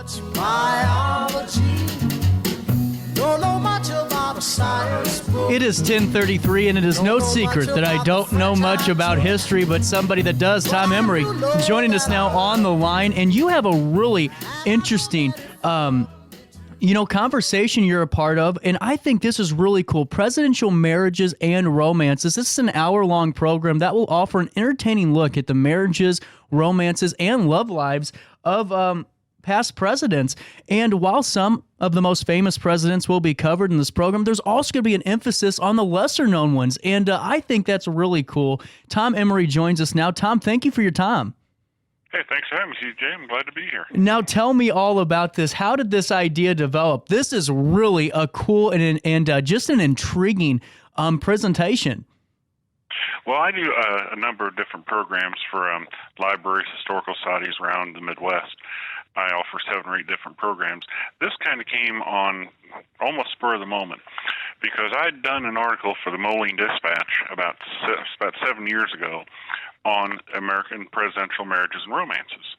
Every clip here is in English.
much biology, don't know much about a science book. It is 10:33, and it is no secret that I don't know much about history, but somebody that does, Tom Emery, joining us now on the line. And you have a really interesting conversation you're a part of, and I think this is really cool. Presidential Marriages and Romances. This is an hour-long program that will offer an entertaining look at the marriages, romances, and love lives of past presidents. And while some of the most famous presidents will be covered in this program, there's also going to be an emphasis on the lesser-known ones, and I think that's really cool. Tom Emery joins us now. Tom, thank you for your time. Hey, thanks for having me, CJ. I'm glad to be here. Now, tell me all about this. How did this idea develop? This is really a cool and just an intriguing presentation. Well, I do a number of different programs for libraries, historical societies around the Midwest. I offer 7 or 8 different programs. This kind of came on almost spur of the moment because I'd done an article for the Moline Dispatch about 7 years ago on American presidential marriages and romances.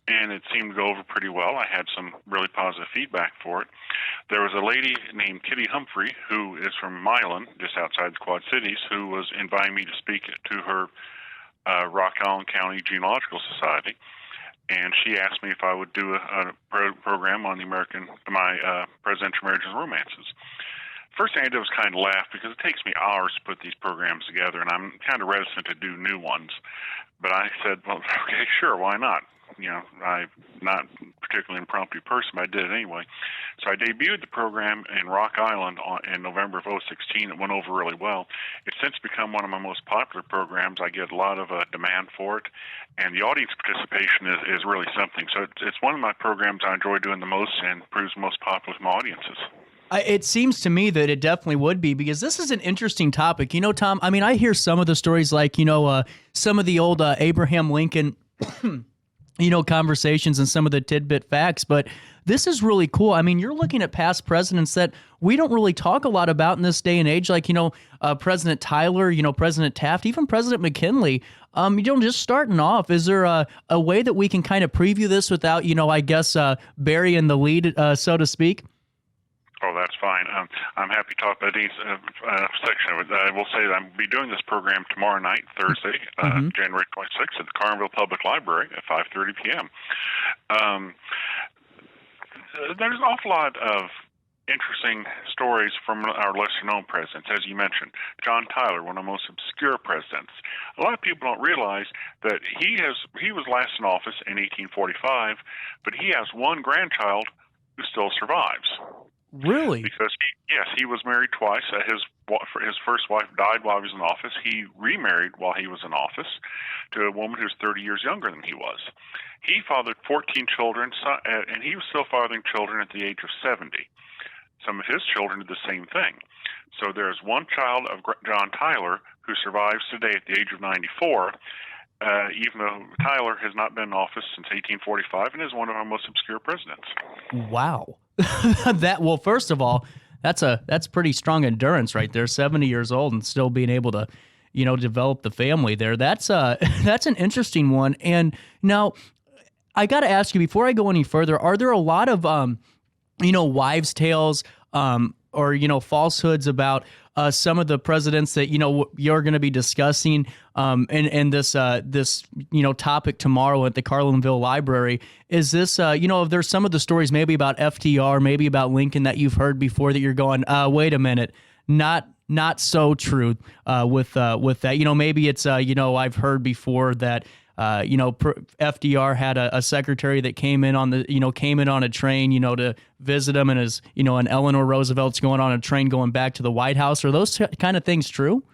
And it seemed to go over pretty well. I had some really positive feedback for it. There was a lady named Kitty Humphrey, who is from Milan, just outside the Quad Cities, who was inviting me to speak to her Rock Island County Genealogical Society. And she asked me if I would do a program on my presidential marriages and romances. First thing I did was kind of laugh because it takes me hours to put these programs together, and I'm kind of reticent to do new ones. But I said, well, okay, sure, why not? I'm not particularly an impromptu person, but I did it anyway. So I debuted the program in Rock Island in November of 2016. It went over really well. It's since become one of my most popular programs. I get a lot of demand for it, and the audience participation is really something. So it's one of my programs I enjoy doing the most and proves most popular with my audiences. It seems to me that it definitely would be, because this is an interesting topic. Tom, I mean, I hear some of the stories like, some of the old Abraham Lincoln, conversations and some of the tidbit facts, but this is really cool. I mean, you're looking at past presidents that we don't really talk a lot about in this day and age, like, President Tyler, President Taft, even President McKinley. Just starting off, is there a way that we can kind of preview this without, burying the lead, so to speak? Oh, that's fine. I'm happy to talk about any section of it. I will say that I'm be doing this program tomorrow night, Thursday, January 26th, at the Carlinville Public Library at 5:30 p.m. There's an awful lot of interesting stories from our lesser-known presidents, as you mentioned. John Tyler, one of the most obscure presidents. A lot of people don't realize that he was last in office in 1845, but he has one grandchild who still survives. Really? Because he was married twice. His first wife died while he was in office. He remarried while he was in office to a woman who was 30 years younger than he was. He fathered 14 children, and he was still fathering children at the age of 70. Some of his children did the same thing. So there's one child of John Tyler who survives today at the age of 94, even though Tyler has not been in office since 1845 and is one of our most obscure presidents. Wow. First of all, that's pretty strong endurance right there. 70 years old and still being able to, develop the family there. That's an interesting one. And now I got to ask you, before I go any further, are there a lot of, wives' tales, or falsehoods about some of the presidents that you're going to be discussing in this topic tomorrow at the Carlinville Library? Is this if there's some of the stories maybe about FDR, maybe about Lincoln that you've heard before that you're going, wait a minute, not so true with that. Maybe it's I've heard before that FDR had a secretary that came in on a train, to visit him, and and Eleanor Roosevelt's going on a train going back to the White House. Are those kind of things true?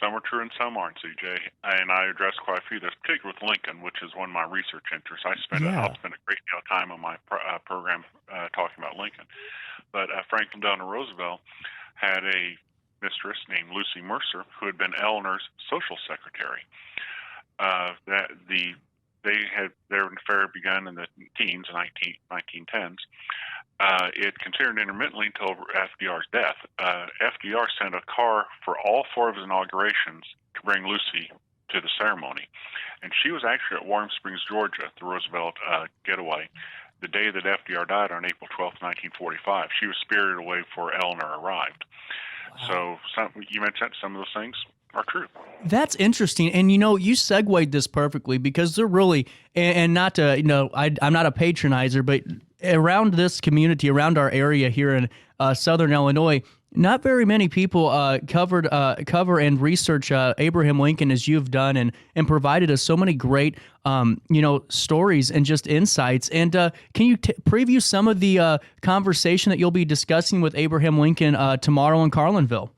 Some are true and some aren't, CJ. And I addressed quite a few of those, particularly with Lincoln, which is one of my research interests. I'll spend a great deal of time on my program talking about Lincoln. But Franklin Delano Roosevelt had a mistress named Lucy Mercer, who had been Eleanor's social secretary. Their affair began in the teens, 1910s. It continued intermittently until FDR's death. FDR sent a car for all 4 of his inaugurations to bring Lucy to the ceremony. And she was actually at Warm Springs, Georgia, the Roosevelt getaway. the day that FDR died on April 12th, 1945. She was spirited away before Eleanor arrived. So you mentioned some of those things are true. That's interesting. And, you segued this perfectly because they're really, and not to, I'm not a patronizer, but around this community, around our area here in Southern Illinois, not very many people cover and research Abraham Lincoln as you've done, and provided us so many great, stories and just insights. And can you preview some of the conversation that you'll be discussing with Abraham Lincoln tomorrow in Carlinville?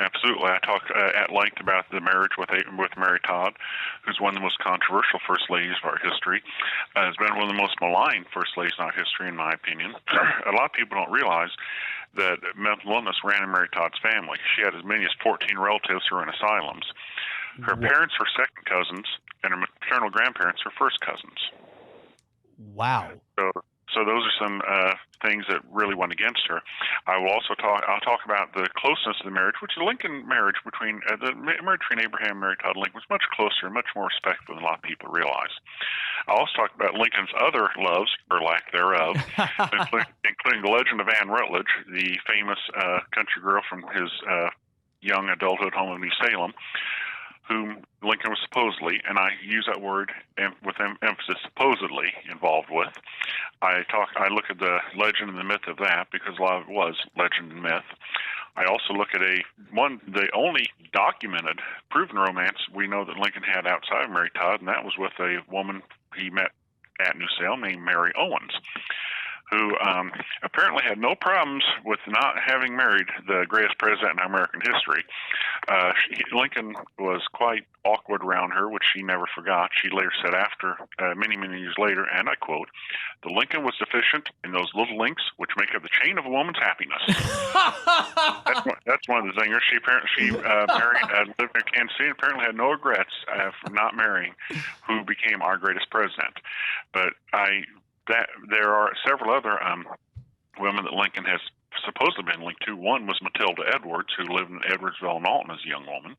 Absolutely. I talk at length about the marriage with Mary Todd, who's one of the most controversial first ladies of our history. Has been one of the most maligned first ladies in our history, in my opinion. A lot of people don't realize that mental illness ran in Mary Todd's family. She had as many as 14 relatives who were in asylums. Her parents were second cousins, and her maternal grandparents were first cousins. Wow. So those are some things that really went against her. I'll talk about the closeness of the marriage, which the Lincoln marriage between the marriage between Abraham and Mary Todd Lincoln was much closer, much more respectful than a lot of people realize. I'll also talk about Lincoln's other loves, or lack thereof, including the legend of Anne Rutledge, the famous country girl from his young adulthood home in New Salem, whom Lincoln was supposedly, and I use that word with emphasis, supposedly involved with. I look at the legend and the myth of that, because a lot of it was legend and myth. I also look at the only documented, proven romance we know that Lincoln had outside of Mary Todd, and that was with a woman he met at New Salem named Mary Owens, who apparently had no problems with not having married the greatest president in American history. Lincoln was quite awkward around her, which she never forgot. She later said after, many, many years later, and I quote, "The Lincoln was deficient in those little links which make up the chain of a woman's happiness." That's one of the zingers. She married, lived in Kansas City, and apparently had no regrets for not marrying who became our greatest president. But there are several other women that Lincoln has supposedly been linked to. One was Matilda Edwards, who lived in Edwardsville, Alton, as a young woman.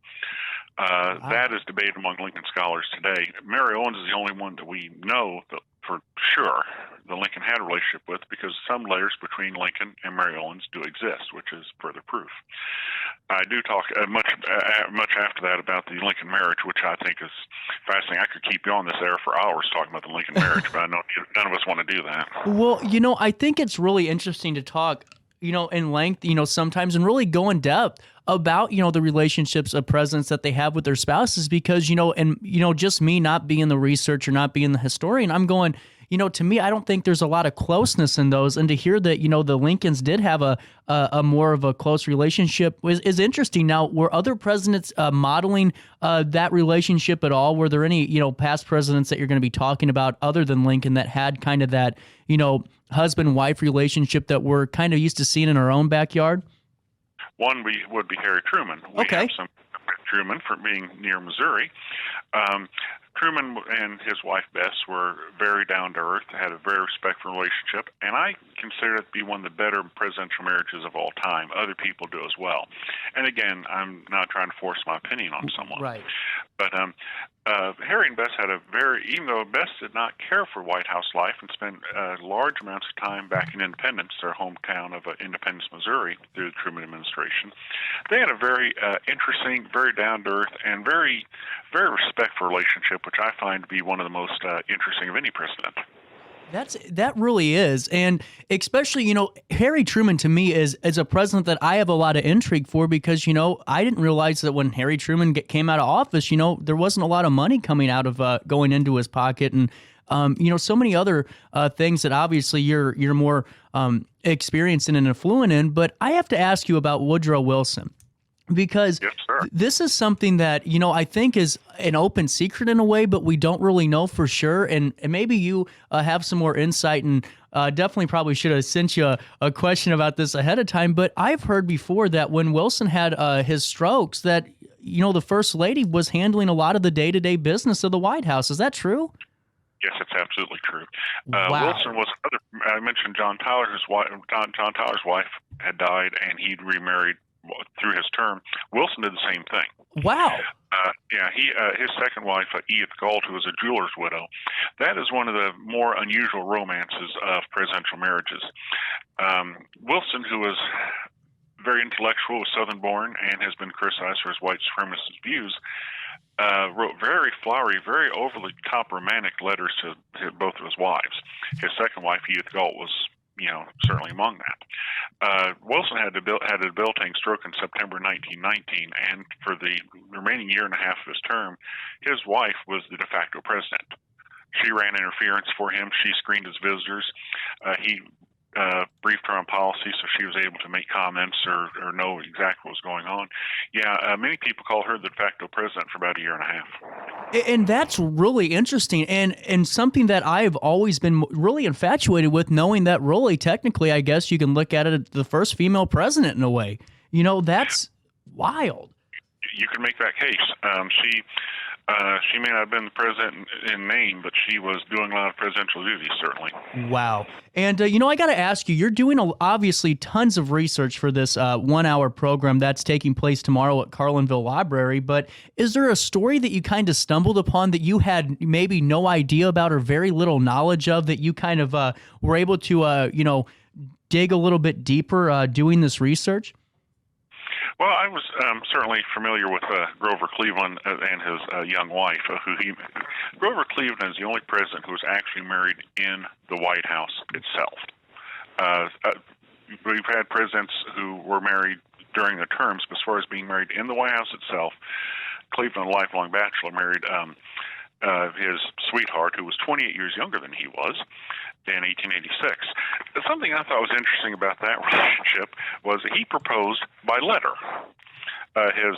Wow. That is debated among Lincoln scholars today. Mary Owens is the only one that we know that for sure that Lincoln had a relationship with, because some letters between Lincoln and Mary Owens do exist, which is further proof. I do talk much after that about the Lincoln marriage, which I think is fascinating. I could keep you on this air for hours talking about the Lincoln marriage, but I know none of us want to do that. Well, I think it's really interesting to talk, in length, sometimes, and really go in depth about, the relationships of presidents that they have with their spouses, because, just me not being the researcher, not being the historian, I'm going, to me, I don't think there's a lot of closeness in those. And to hear that, the Lincolns did have a more of a close relationship is interesting. Now, were other presidents modeling that relationship at all? Were there any, past presidents that you're going to be talking about other than Lincoln that had kind of that, husband-wife relationship that we're kind of used to seeing in our own backyard? One would be Harry Truman. We have some Truman for being near Missouri. Truman and his wife Bess were very down to earth, had a very respectful relationship, and I consider it to be one of the better presidential marriages of all time. Other people do as well. And again, I'm not trying to force my opinion on someone. Right. But Harry and Bess had even though Bess did not care for White House life and spent large amounts of time back in Independence, their hometown of Independence, Missouri, through the Truman administration, they had a very interesting, very down-to-earth, and very, very respectful relationship, which I find to be one of the most interesting of any president. That really is. And especially, Harry Truman to me is a president that I have a lot of intrigue for, because, I didn't realize that when Harry Truman came out of office, there wasn't a lot of money coming out of going into his pocket. And, so many other things that obviously you're more experienced in and fluent in. But I have to ask you about Woodrow Wilson. Because this is something that, I think is an open secret in a way, but we don't really know for sure. And maybe you have some more insight, and definitely probably should have sent you a question about this ahead of time. But I've heard before that when Wilson had his strokes, that, the First Lady was handling a lot of the day-to-day business of the White House. Is that true? Yes, it's absolutely true. Wow. Wilson was I mentioned John Tyler, John Tyler's wife had died, and he'd remarried through his term. Wilson did the same thing. Wow. His second wife, Edith Galt, who was a jeweler's widow. That is one of the more unusual romances of presidential marriages. Wilson, who was very intellectual, was Southern born, and has been criticized for his white supremacist views, wrote very flowery, very overly top romantic letters to both of his wives. His second wife, Edith Galt, was certainly among that. Wilson had a debilitating stroke in September 1919, and for the remaining year and a half of his term, his wife was the de facto president. She ran interference for him. She screened his visitors. He briefed her on policy, so she was able to make comments or know exactly what was going on. Many people call her the de facto president for about a year and a half. And that's really interesting, and something that I've always been really infatuated with, knowing that really, technically, I guess you can look at it as the first female president in a way. That's wild. You can make that case. She may not have been the president in name, but she was doing a lot of presidential duties, certainly. Wow. And, I got to ask you, you're doing obviously tons of research for this 1-hour program that's taking place tomorrow at Carlinville Library, but is there a story that you kind of stumbled upon that you had maybe no idea about or very little knowledge of that you kind of were able to, dig a little bit deeper doing this research? Well, I was certainly familiar with Grover Cleveland and his young wife. Grover Cleveland is the only president who was actually married in the White House itself. We've had presidents who were married during their terms, but as far as being married in the White House itself, Cleveland, a lifelong bachelor, married his sweetheart, who was 28 years younger than he was, in 1886. Something I thought was interesting about that relationship was that he proposed by letter. His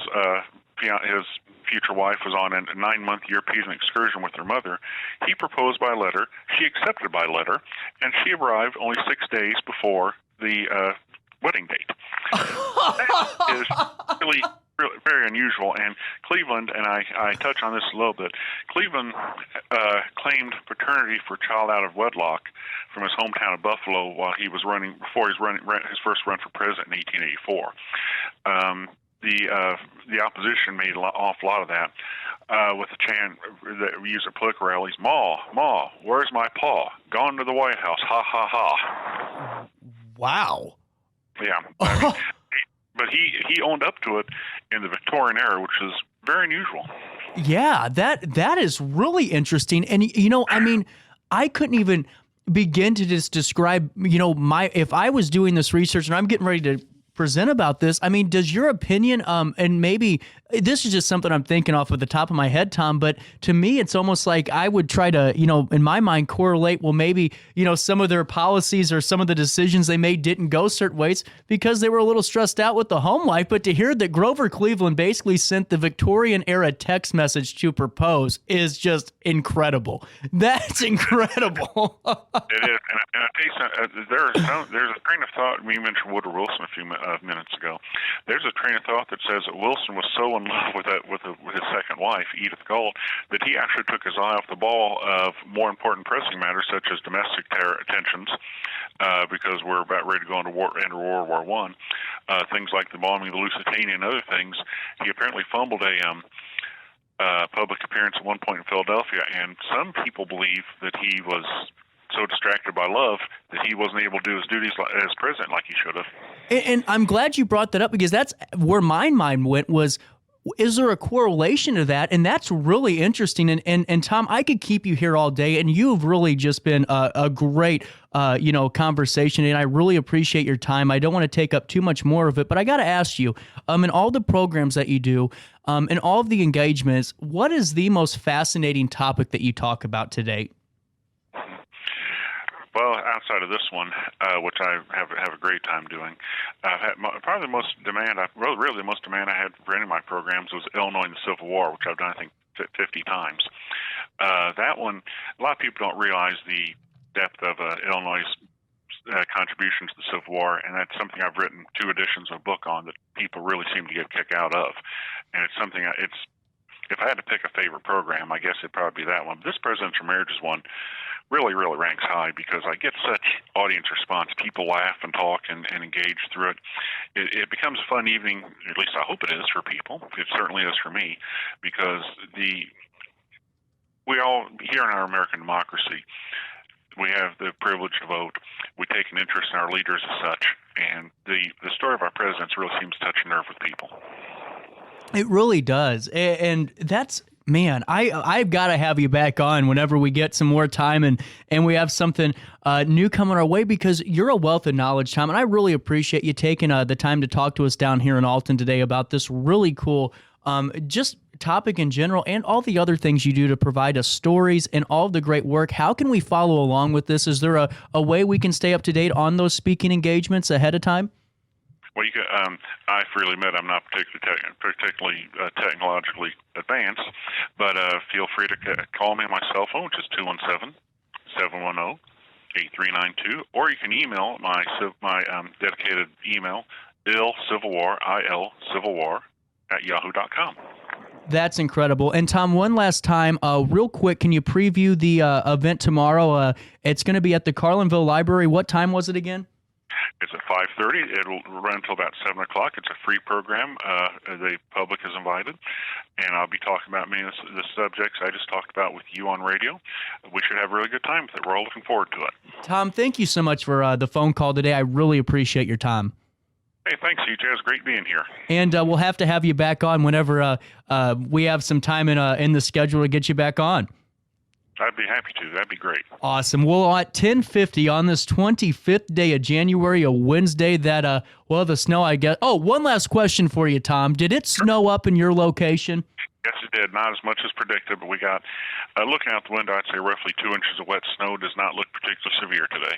future wife was on a 9-month European excursion with her mother. He proposed by letter. She accepted by letter, and she arrived only 6 days before the wedding date. That is really very unusual, and Cleveland, and I touch on this a little bit, Cleveland claimed paternity for a child out of wedlock from his hometown of Buffalo while he was before his first run for president in 1884. The opposition made an awful lot of that with the chant that we use at political rallies, "Ma, Ma, where's my pa? Gone to the White House, ha, ha, ha." Wow. Yeah. But he owned up to it in the Victorian era, which is very unusual. Yeah, that is really interesting. And, I couldn't even begin to just describe, if I was doing this research and I'm getting ready to present about this, does your opinion, and maybe this is just something I'm thinking off of the top of my head, Tom, but to me, it's almost like I would try to, in my mind, correlate, well, maybe, some of their policies or some of the decisions they made didn't go certain ways because they were a little stressed out with the home life. But to hear that Grover Cleveland basically sent the Victorian era text message to propose is just incredible. That's incredible. It is. And I tell you, there's a train of thought. We mentioned Woodrow Wilson a few minutes ago. There's a train of thought that says that Wilson was so in love with his second wife, Edith Galt, that he actually took his eye off the ball of more important pressing matters such as domestic tensions, because we're about ready to go into World War One. Things like the bombing of the Lusitania and other things. He apparently fumbled a public appearance at one point in Philadelphia, and some people believe that he was so distracted by love that he wasn't able to do his duties as president like he should have. And I'm glad you brought that up because that's where my mind went was, is there a correlation to that? And that's really interesting. And Tom, I could keep you here all day, and you've really just been a great, conversation. And I really appreciate your time. I don't want to take up too much more of it, but I got to ask you, in all the programs that you do, in all of the engagements, what is the most fascinating topic that you talk about today? Well, outside of this one, which I have a great time doing, I've had probably the most demand. Really, the most demand I had for any of my programs was Illinois and the Civil War, which I've done I think 50 times. That one, a lot of people don't realize the depth of Illinois' contribution to the Civil War, and that's something I've written 2 editions of a book on that people really seem to get a kick out of. And it's something if I had to pick a favorite program, I guess it'd probably be that one. But this presidential marriages one really, really ranks high because I get such audience response. People laugh and talk and engage through it. It becomes a fun evening, at least I hope it is for people. It certainly is for me, because we all, here in our American democracy, we have the privilege to vote. We take an interest in our leaders as such, and the story of our presidents really seems to touch a nerve with people. It really does, and that's, man, I've got to have you back on whenever we get some more time and we have something new coming our way, because you're a wealth of knowledge, Tom, and I really appreciate you taking the time to talk to us down here in Alton today about this really cool just topic in general and all the other things you do to provide us stories and all of the great work. How can we follow along with this? Is there a way we can stay up to date on those speaking engagements ahead of time? Well, you can, I freely admit I'm not particularly technologically advanced, but feel free to call me on my cell phone, which is 217-710-8392, or you can email my dedicated email, ilcivilwar @yahoo.com. That's incredible. And Tom, one last time, real quick, can you preview the event tomorrow? It's going to be at the Carlinville Library. What time was it again? It's at 5:30. It'll run until about 7 o'clock. It's a free program. The public is invited, and I'll be talking about many of the subjects I just talked about with you on radio. We should have a really good time with it. We're all looking forward to it. Tom, thank you so much for the phone call today. I really appreciate your time. Hey, thanks, CJ. It's great being here. And we'll have to have you back on whenever we have some time in the schedule to get you back on. I'd be happy to. That'd be great. Awesome. Well, at 10:50 on this 25th day of January, a Wednesday, that, the snow, I guess. Oh, one last question for you, Tom. Did it snow up in your location? Yes, it did. Not as much as predicted, but we got, looking out the window, I'd say roughly 2 inches of wet snow. Does not look particularly severe today.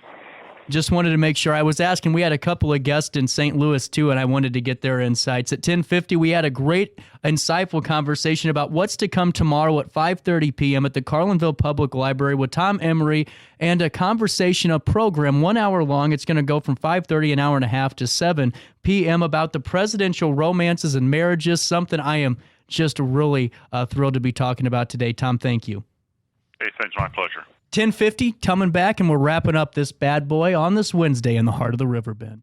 Just wanted to make sure. I was asking, we had a couple of guests in St. Louis too, and I wanted to get their insights. At 10:50, we had a great, insightful conversation about what's to come tomorrow at 5:30 p.m. at the Carlinville Public Library with Tom Emery, and a conversation, a program, 1 hour long. It's going to go from 5:30, an hour and a half, to 7 p.m. about the presidential romances and marriages, something I am just really thrilled to be talking about today. Tom, thank you. Hey, thanks. My pleasure. 10:50, coming back, and we're wrapping up this bad boy on this Wednesday in the heart of the Riverbend.